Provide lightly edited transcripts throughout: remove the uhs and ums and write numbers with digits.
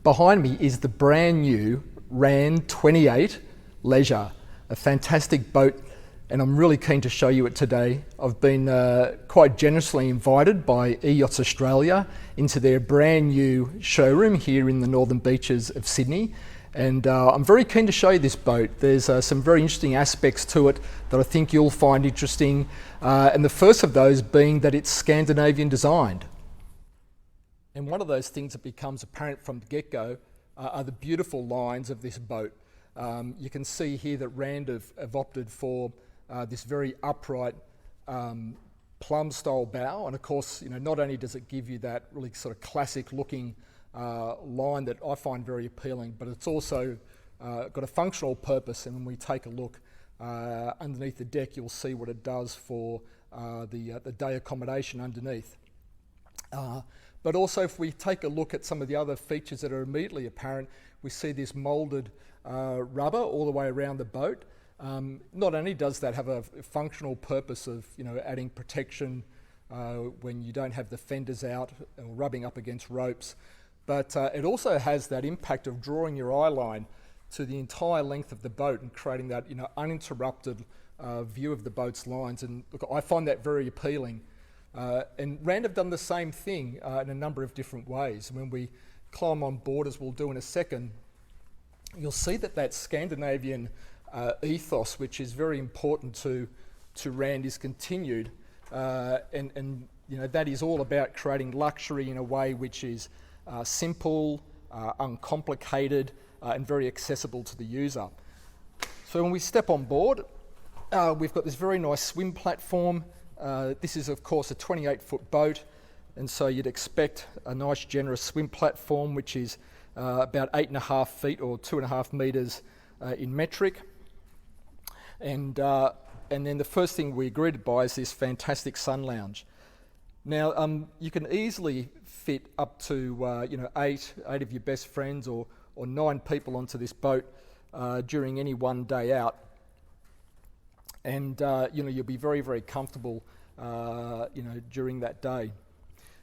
Behind me is the brand new Rand 28 Leisure, a fantastic boat, and I'm really keen to show you it today. I've been quite generously invited by eYachts Australia into their brand new showroom here in the northern beaches of Sydney, and I'm very keen to show you this boat. There's some very interesting aspects to it that I think you'll find interesting, and the first of those being that it's Scandinavian designed. And one of those things that becomes apparent from the get-go are the beautiful lines of this boat. You can see here that Rand have opted for this very upright plum style bow, and of course, you know, not only does it give you that really sort of classic looking line that I find very appealing, but it's also got a functional purpose, and when we take a look underneath the deck, you'll see what it does for the day accommodation underneath. But also, if we take a look at some of the other features that are immediately apparent, we see this moulded rubber all the way around the boat. Not only does that have a functional purpose of, you know, adding protection when you don't have the fenders out or rubbing up against ropes, but it also has that impact of drawing your eye line to the entire length of the boat and creating that, you know, uninterrupted view of the boat's lines. And look, I find that very appealing. And Rand have done the same thing in a number of different ways. When we climb on board, as we'll do in a second, you'll see that Scandinavian ethos, which is very important to Rand, is continued, and you know, that is all about creating luxury in a way which is simple, uncomplicated, and very accessible to the user. So when we step on board, we've got this very nice swim platform. This is of course a 28-foot boat, and so you'd expect a nice generous swim platform, which is about 8.5 feet or 2.5 metres in metric. And then the first thing we're greeted by is this fantastic sun lounge. Now you can easily fit up to you know, eight of your best friends or 9 people onto this boat during any one day out. And you know, you'll be very, very comfortable you know, during that day.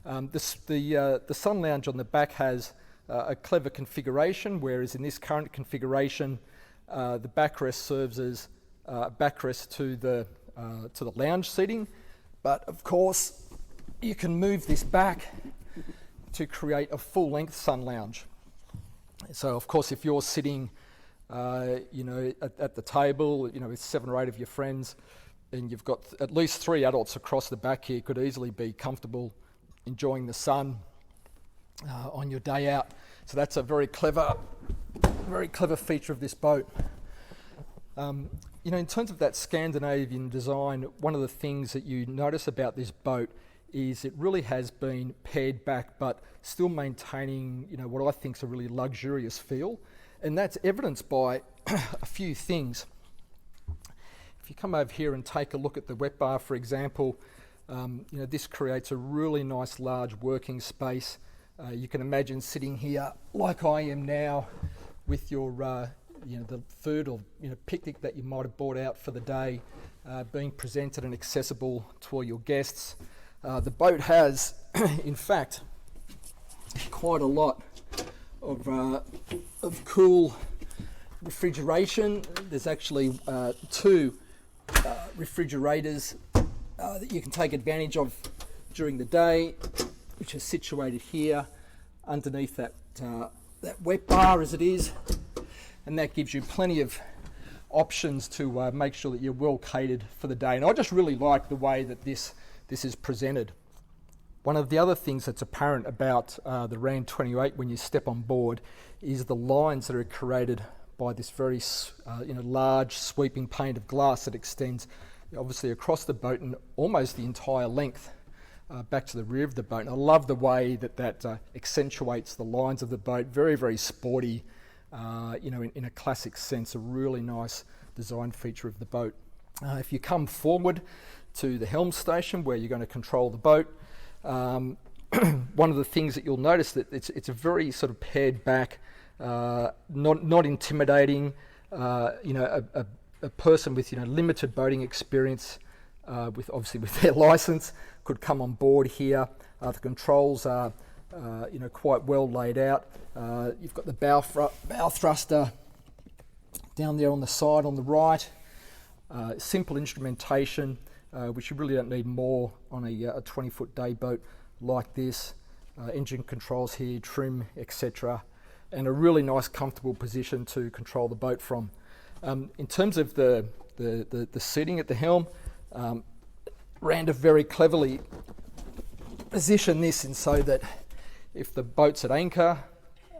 The sun lounge on the back has a clever configuration, whereas in this current configuration, the backrest serves as a backrest to the lounge seating. But of course, you can move this back to create a full-length sun lounge. So of course, if you're sitting you know, at the table, you know, with 7 or 8 of your friends, and you've got at least 3 adults across the back here, could easily be comfortable enjoying the sun on your day out. So that's a very clever feature of this boat. You know, in terms of that Scandinavian design, one of the things that you notice about this boat is it really has been pared back, but still maintaining, you know, what I think is a really luxurious feel. And that's evidenced by a few things. If you come over here and take a look at the wet bar, for example, you know, this creates a really nice large working space. You can imagine sitting here like I am now with your you know, the food or, you know, picnic that you might have brought out for the day being presented and accessible to all your guests. The boat has in fact quite a lot of cool refrigeration. There's actually 2 refrigerators that you can take advantage of during the day, which are situated here underneath that wet bar as it is, and that gives you plenty of options to make sure that you're well catered for the day. And I just really like the way that this is presented. One of the other things that's apparent about the Rand 28 when you step on board is the lines that are created by this very you know, large sweeping pane of glass that extends obviously across the boat and almost the entire length back to the rear of the boat. And I love the way that accentuates the lines of the boat. Very, very sporty, you know, in a classic sense, a really nice design feature of the boat. If you come forward to the helm station where you're going to control the boat, one of the things that you'll notice that it's a very sort of pared back, not intimidating. You know, a person with, you know, limited boating experience, with their license, could come on board here. The controls are quite well laid out. You've got the bow thruster down there on the side on the right. Simple instrumentation, which you really don't need more on a 20-foot day boat like this. Engine controls here, trim, etc. And a really nice comfortable position to control the boat from. In terms of the seating at the helm, Rand have very cleverly positioned this in so that if the boat's at anchor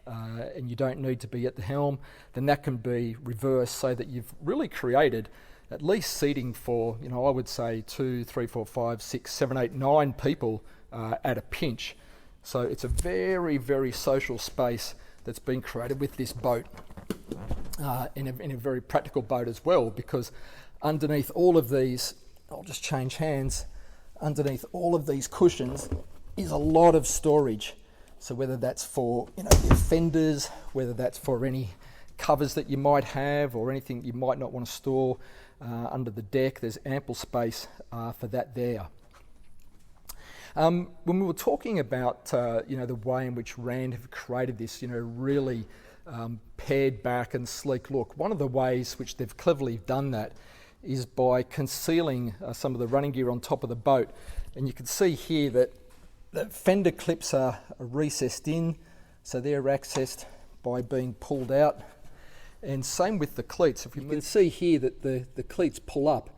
and you don't need to be at the helm, then that can be reversed so that you've really created at least seating for, I would say 2, 3, 4, 5, 6, 7, 8, 9 people at a pinch. So it's a very, very social space that's been created with this boat, in a very practical boat as well, because underneath all of these, I'll just change hands, underneath all of these cushions is a lot of storage. So whether that's for your fenders, whether that's for any covers that you might have or anything you might not want to store under the deck, there's ample space for that there. When we were talking about the way in which Rand have created this really pared back and sleek look, one of the ways which they've cleverly done that is by concealing some of the running gear on top of the boat. And you can see here that the fender clips are recessed in, so they're accessed by being pulled out. And same with the cleats. If you can see here that the cleats pull up,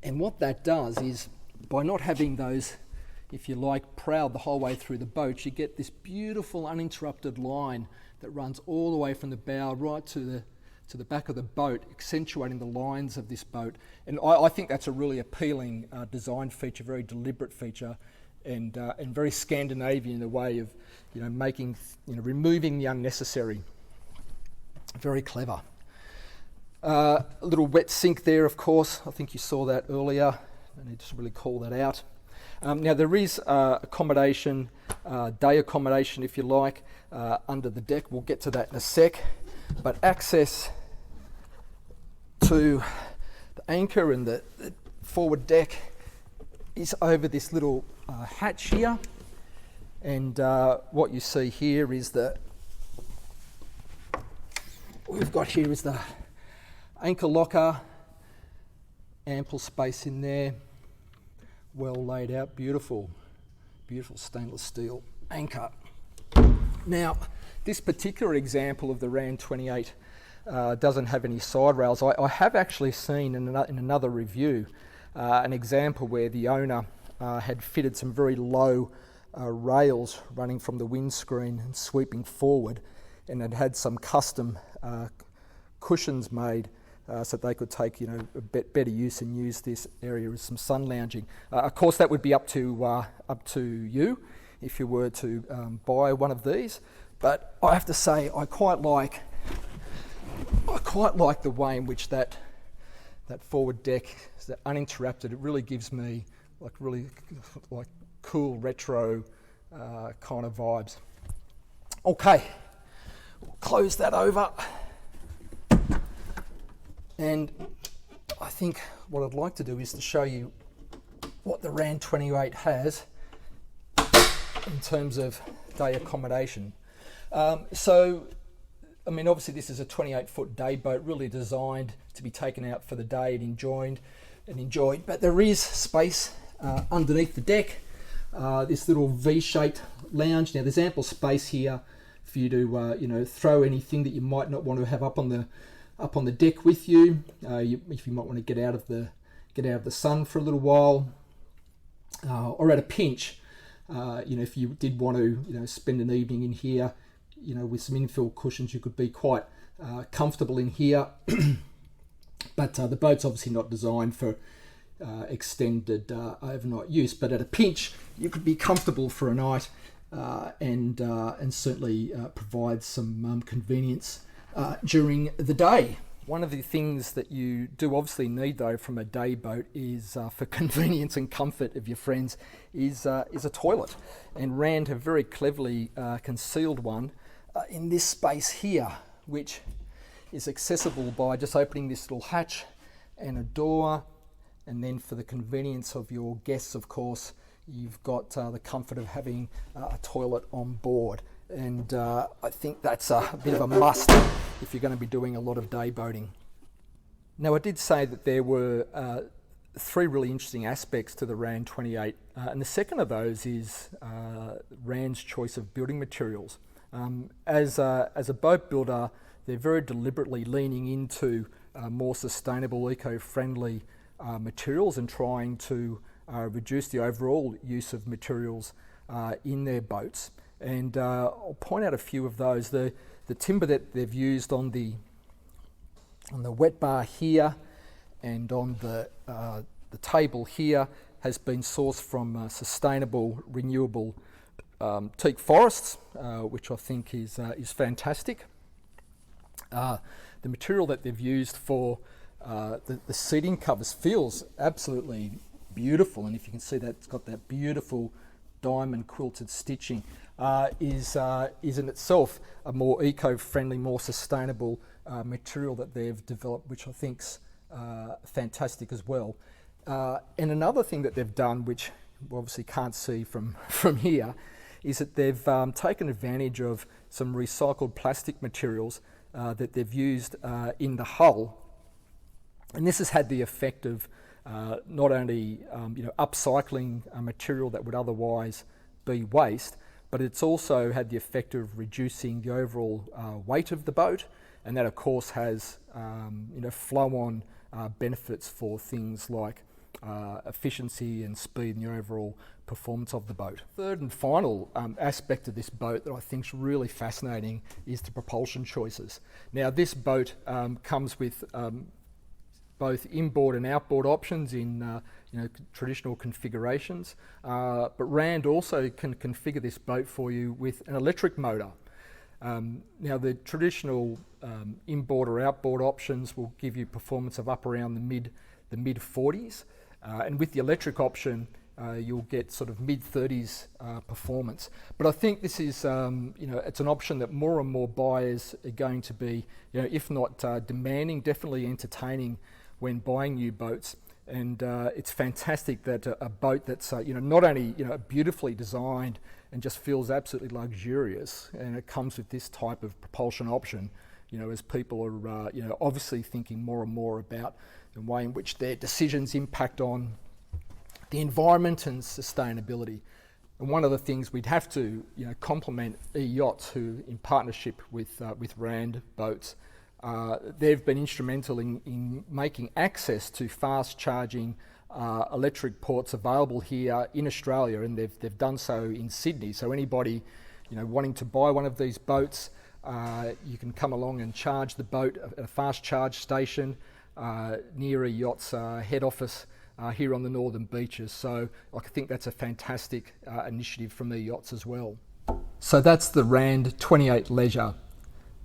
and what that does is, by not having those, if you like, prowled the whole way through the boat, you get this beautiful uninterrupted line that runs all the way from the bow right to the back of the boat, accentuating the lines of this boat. And I think that's a really appealing design feature, very deliberate feature, and very Scandinavian in a way of making, removing the unnecessary. Very clever. A little wet sink there, of course. I think you saw that earlier. I need to really call that out. Now there is accommodation, day accommodation if you like, under the deck. We'll get to that in a sec. But access to the anchor and the forward deck is over this little hatch here. And what you see here is that we've got here is the anchor locker, ample space in there, well laid out, beautiful stainless steel anchor. Now, this particular example of the Rand 28 doesn't have any side rails. I have actually seen in another review an example where the owner had fitted some very low rails running from the windscreen and sweeping forward, and had some custom cushions made so that they could take better use and use this area as some sun lounging. Of course, that would be up to you if you were to buy one of these. But I have to say, I quite like the way in which that forward deck is uninterrupted. It really gives me really cool retro kind of vibes. Okay, we'll close that over. And I think what I'd like to do is to show you what the Rand 28 has in terms of day accommodation. So, I mean, obviously this is a 28-foot day boat, really designed to be taken out for the day and enjoyed. But there is space underneath the deck, this little V-shaped lounge. Now, there's ample space here for you to, throw anything that you might not want to have up on the deck with you. If you might want to get out of the sun for a little while, or at a pinch, if you did want to, spend an evening in here, with some infill cushions, you could be quite comfortable in here. But the boat's obviously not designed for extended overnight use. But at a pinch, you could be comfortable for a night, and certainly provide some convenience during the day. One of the things that you do obviously need, though, from a day boat is for convenience and comfort of your friends is a toilet. And Rand have very cleverly concealed one in this space here, which is accessible by just opening this little hatch and a door. And then for the convenience of your guests, of course, you've got the comfort of having a toilet on board. And I think that's a bit of a must if you're going to be doing a lot of day boating. Now, I did say that there were three really interesting aspects to the RAN 28, and the second of those is RAN's choice of building materials. As a boat builder, they're very deliberately leaning into more sustainable, eco-friendly materials and trying to reduce the overall use of materials in their boats. And I'll point out a few of those. The timber that they've used on the wet bar here and on the table here has been sourced from sustainable, renewable teak forests, which I think is fantastic. The material that they've used for the seating covers feels absolutely beautiful, and if you can see that it's got that beautiful diamond quilted stitching, is in itself a more eco-friendly, more sustainable material that they've developed, which I think's fantastic as well. And another thing that they've done, which we obviously can't see from here, is that they've taken advantage of some recycled plastic materials that they've used in the hull, and this has had the effect of not only upcycling a material that would otherwise be waste, but it's also had the effect of reducing the overall weight of the boat, and that of course has flow-on benefits for things like efficiency and speed and the overall performance of the boat. Third and final aspect of this boat that I think is really fascinating is the propulsion choices. Now, this boat comes with both inboard and outboard options in traditional configurations, but RAN also can configure this boat for you with an electric motor. Now, the traditional inboard or outboard options will give you performance of up around the mid 40s, and with the electric option you'll get sort of mid 30s performance. But I think this is it's an option that more and more buyers are going to be, if not demanding, definitely entertaining when buying new boats. And it's fantastic that a boat that's not only beautifully designed and just feels absolutely luxurious, and it comes with this type of propulsion option, as people are obviously thinking more and more about the way in which their decisions impact on the environment and sustainability. And one of the things we'd have to compliment eYachts, who in partnership with RAN Boats, they've been instrumental in making access to fast charging electric ports available here in Australia, and they've done so in Sydney. So anybody wanting to buy one of these boats, you can come along and charge the boat at a fast charge station near eYachts head office here on the northern beaches. So I think that's a fantastic initiative from eYachts as well. So that's the RAN 28 Leisure.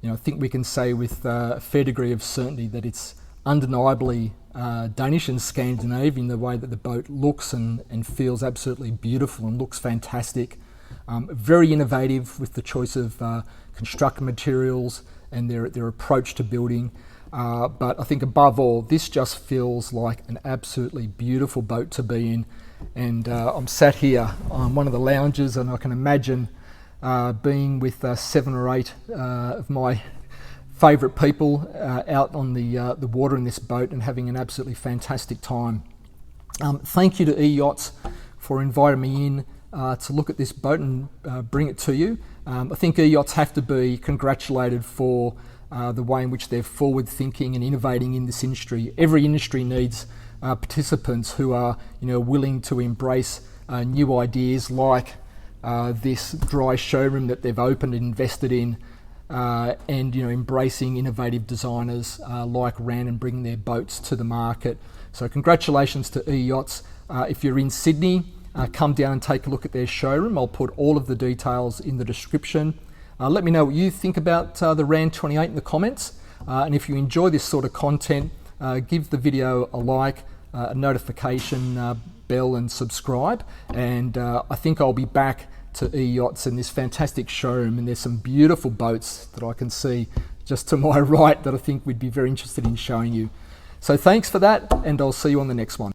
I think we can say with a fair degree of certainty that it's undeniably Danish and Scandinavian, the way that the boat looks and feels absolutely beautiful and looks fantastic. Very innovative with the choice of construction materials and their approach to building. But I think above all, this just feels like an absolutely beautiful boat to be in. And I'm sat here on one of the lounges, and I can imagine being with 7 or 8 of my favourite people out on the water in this boat and having an absolutely fantastic time. Thank you to eYachts for inviting me in to look at this boat and bring it to you. I think eYachts have to be congratulated for the way in which they're forward thinking and innovating in this industry. Every industry needs participants who are willing to embrace new ideas like this dry showroom that they've opened and invested in, and embracing innovative designers like RAN and bringing their boats to the market. So congratulations to eYachts. If you're in Sydney, come down and take a look at their showroom. I'll put all of the details in the description. Let me know what you think about the RAN 28 in the comments, and if you enjoy this sort of content, give the video a like, a notification bell, and subscribe. And I think I'll be back to eYachts in this fantastic showroom, and there's some beautiful boats that I can see just to my right that I think we'd be very interested in showing you. So thanks for that, and I'll see you on the next one.